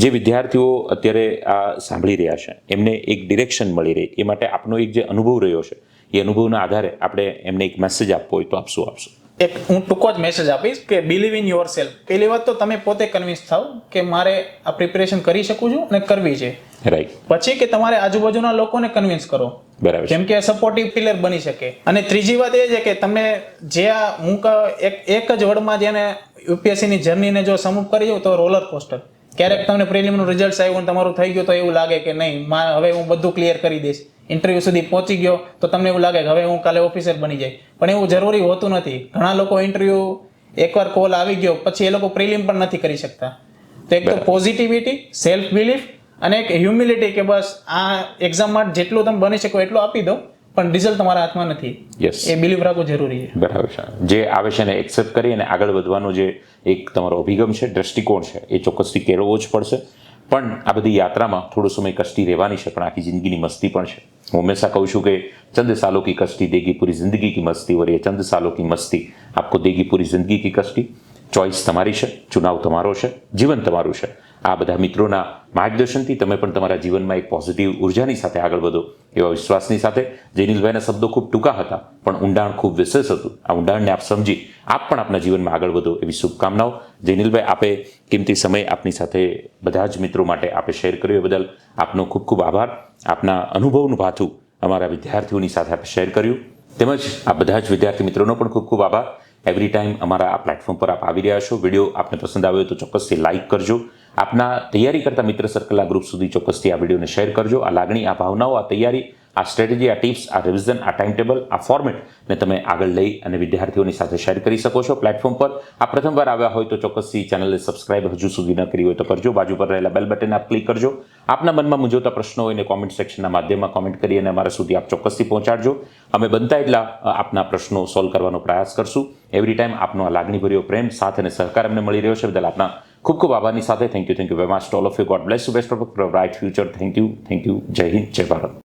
Speaker 1: જે વિદ્યાર્થીઓ અત્યારે આ સાંભળી રહ્યા છે એમને એક ડિરેક્શન મળી રહે એ માટે આપનો એક જે અનુભવ રહ્યો છે એ અનુભવના આધારે આપણે એમને એક મેસેજ આપવો હોય તો આપ શું આપશો?
Speaker 2: એક હું ટૂંકો જ મેસેજ આપીશ કે બિલીવ ઇન યોર સેલ્ફ. પહેલી વાત તો તમે પોતે કન્વિન્સ થાવ કે મારે આ પ્રિપેરેશન કરી શકું છું અને કરવી છે.
Speaker 1: રાઈટ.
Speaker 2: પછી કે તમારે આજુબાજુના લોકોને કન્વિન્સ કરો,
Speaker 1: બરાબર છે.
Speaker 2: જેમ કે સપોર્ટિવ પિલર બની શકે. અને ત્રીજી વાત એ છે કે તમને જે આ હું એક જ વર્ડમાં જેને યુપીએસસી ની જર્નીને જો સમૂહ કરી દઉં તો રોલર કોસ્ટર. ક્યારેક તમને પ્રિલિમનું રિઝલ્ટ આવ્યું અને તમારું થઈ ગયું તો એવું લાગે કે નહીં હવે હું બધું ક્લિયર કરી દઈશ. ઇન્ટરવ્યુ સુધી પહોંચી ગયો તો તમને એવું લાગે કે હવે હું કાલે ઓફિસર બની જાય. પણ એવું જરૂરી હોતું નથી. ઘણા લોકો ઇન્ટરવ્યુ એકવાર કોલ આવી ગયો પછી એ લોકો પ્રિલિમ પણ નથી કરી શકતા. તો એક તો પોઝિટિવિટી, સેલ્ફ બિલીફ અને એક હ્યુમિલિટી કે બસ આ એક્ઝામમાં જેટલું તમે બની શકો એટલું આપી દો, પણ રિઝલ્ટ તમારા હાથમાં નથી.
Speaker 1: યસ.
Speaker 2: એ બિલીવ રાખવું જરૂરી છે.
Speaker 1: બરાબર છે. જે આવે છે એને એક્સેપ્ટ કરી અને આગળ વધવાનો જે એક તમારો અભિગમ છે, દ્રષ્ટિકોણ છે, એ ચોક્કસથી કેળવવો જ પડશે. પણ આ બધી યાત્રામાં થોડો સમય કષ્ટી રહેવાની છે, પણ આખી જિંદગીની મસ્તી પણ છે. હું હંમેશા કહું છું કે ચંદ સાલો કી કષ્ટી દેગી પૂરી જિંદગી કી મસ્તી, और ये चंद सालों की मस्ती आपको देगी पूरी जिंदगी की कष्टी. ચોઇસ તમારી છે, ચુનાવ તમારો છે, જીવન તમારું છે. આ બધા મિત્રોના માર્ગદર્શનથી તમે પણ તમારા જીવનમાં એક પોઝિટિવ ઉર્જાની સાથે આગળ વધો એવા વિશ્વાસની સાથે. જૈનિલભાઈના શબ્દો ખૂબ ટૂંકા હતા પણ ઊંડાણ ખૂબ વિશેષ હતું. આ ઊંડાણને આપ સમજી આપ પણ આપના જીવનમાં આગળ વધો એવી શુભકામનાઓ. જૈનિલભાઈ, આપે કિંમતી સમય આપની સાથે બધા જ મિત્રો માટે આપે શેર કર્યો એ બદલ આપનો ખૂબ ખૂબ આભાર. આપના અનુભવનું ભાથું અમારા વિદ્યાર્થીઓની સાથે આપે શેર કર્યું, તેમજ આ બધા જ વિદ્યાર્થી મિત્રોનો પણ ખૂબ ખૂબ આભાર. એવરી ટાઈમ અમારા આ પ્લેટફોર્મ પર આપ આવી રહ્યા છો. વિડીયો આપને પસંદ આવ્યો તો ચોક્કસથી લાઇક કરજો. આપના તૈયારી કરતા મિત્ર સર્કલના ગ્રુપ સુધી ચોક્કસથી આ વિડીયોને શેર કરજો. આ લાગણી, આ ભાવનાઓ, આ તૈયારી, આ સ્ટ્રેટેજી, આ ટિપ્સ, આ રિવિઝન, આ ટાઈમ ટેબલ, આ ફોર્મેટને તમે આગળ લઈ અને વિદ્યાર્થીઓની સાથે શેર કરી શકો છો પ્લેટફોર્મ પર. આ પ્રથમવાર આવ્યા હોય તો ચોક્કસથી ચેનલને સબસ્ક્રાઇબ હજુ સુધી ન કરી હોય તો કરજો. બાજુ પર રહેલા બેલ બટન આપ ક્લિક કરજો. આપના મનમાં મૂંઝવતા પ્રશ્નો હોય ને કોમેન્ટ સેક્શનના માધ્યમમાં કોમેન્ટ કરી અને અમારા સુધી આપ ચોક્કસથી પહોંચાડજો. અમે બનતા એટલા આપના પ્રશ્નો સોલ્વ કરવાનો પ્રયાસ કરશું. એવરી ટાઈમ આપનો આ લાગણીભર્યો પ્રેમ, સાથ અને સહકાર અમને મળી રહ્યો છે બદલ આપના ખૂબ ખૂબ આભારની સાથે thank you very much to all of you. God bless you. Best of bright future. Thank you. જય હિન્દ, જય ભારત.